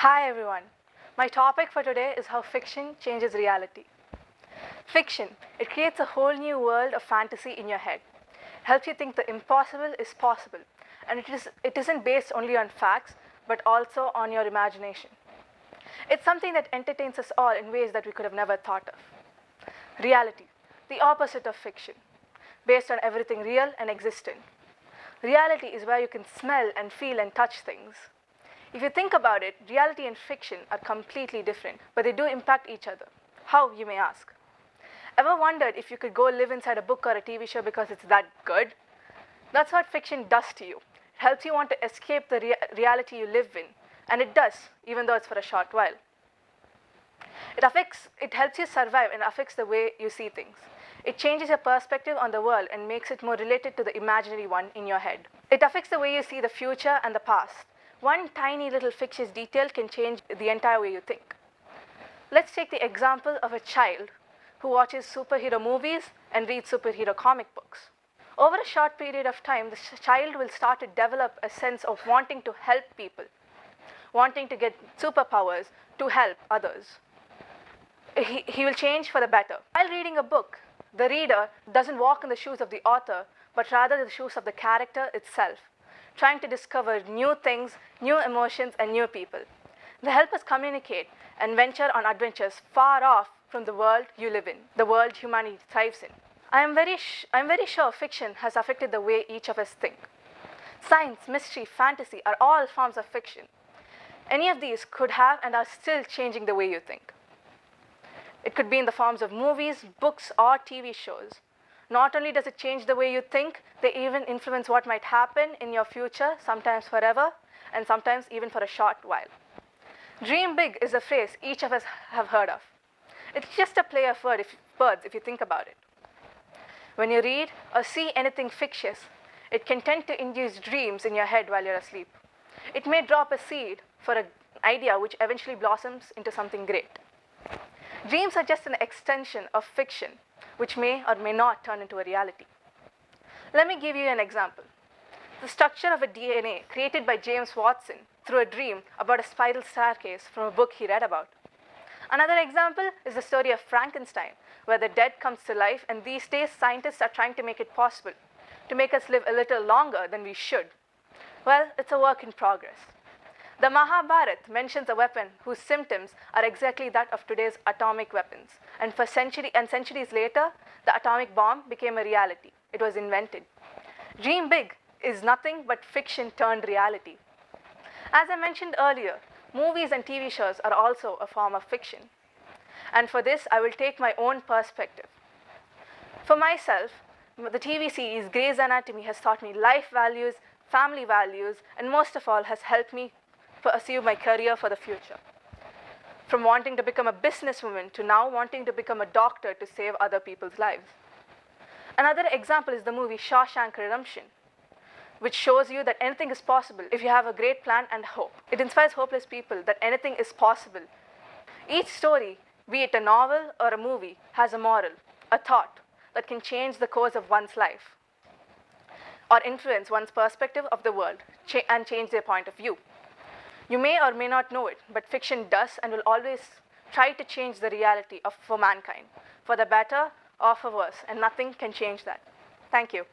Hi everyone. My topic for today is how fiction changes reality. Fiction, it creates a whole new world of fantasy in your head. Helps you think the impossible is possible, and it isn't based only on facts but also on your imagination. It's something that entertains us all in ways that we could have never thought of. Reality, the opposite of fiction, based on everything real and existent. Reality is where you can smell and feel and touch things. If you think about it, reality and fiction are completely different, but they do impact each other. How, you may ask? Ever wondered if you could go live inside a book or a TV show because it's that good? That's what fiction does to you. It helps you want to escape the reality you live in, and it does, even though it's for a short while. It helps you survive and affects the way you see things. It changes your perspective on the world and makes it more related to the imaginary one in your head. It affects the way you see the future and the past. One tiny little fictitious detail can change the entire way you think. Let's take the example of a child who watches superhero movies and reads superhero comic books. Over a short period of time, the child will start to develop a sense of wanting to help people, wanting to get superpowers to help others. He will change for the better. While reading a book, the reader doesn't walk in the shoes of the author, but rather the shoes of the character itself, trying to discover new things, new emotions, and new people. They help us communicate and venture on adventures far off from the world you live in, the world humanity thrives in. I'm very sure fiction has affected the way each of us think. Science, mystery, fantasy are all forms of fiction. Any of these could have and are still changing the way you think. It could be in the forms of movies, books, or TV shows. Not only does it change the way you think, they even influence what might happen in your future, sometimes forever, and sometimes even for a short while. Dream big is a phrase each of us have heard of. It's just a play of words if you think about it. When you read or see anything fictitious, it can tend to induce dreams in your head while you're asleep. It may drop a seed for an idea which eventually blossoms into something great. Dreams are just an extension of fiction, which may or may not turn into a reality. Let me give you an example. The structure of a DNA created by James Watson through a dream about a spiral staircase from a book he read about. Another example is the story of Frankenstein, where the dead comes to life, and these days scientists are trying to make it possible to make us live a little longer than we should. Well, it's a work in progress. The Mahabharata mentions a weapon whose symptoms are exactly that of today's atomic weapons. And centuries later, the atomic bomb became a reality. It was invented. Dream big is nothing but fiction turned reality. As I mentioned earlier, movies and TV shows are also a form of fiction. And for this, I will take my own perspective. For myself, the TV series Grey's Anatomy has taught me life values, family values, and most of all has helped me pursue my career for the future. From wanting to become a businesswoman to now wanting to become a doctor to save other people's lives. Another example is the movie Shawshank Redemption, which shows you that anything is possible if you have a great plan and hope. It inspires hopeless people that anything is possible. Each story, be it a novel or a movie, has a moral, a thought that can change the course of one's life or influence one's perspective of the world and change their point of view. You may or may not know it, but fiction does and will always try to change the reality for mankind, for the better or for worse, and nothing can change that. Thank you.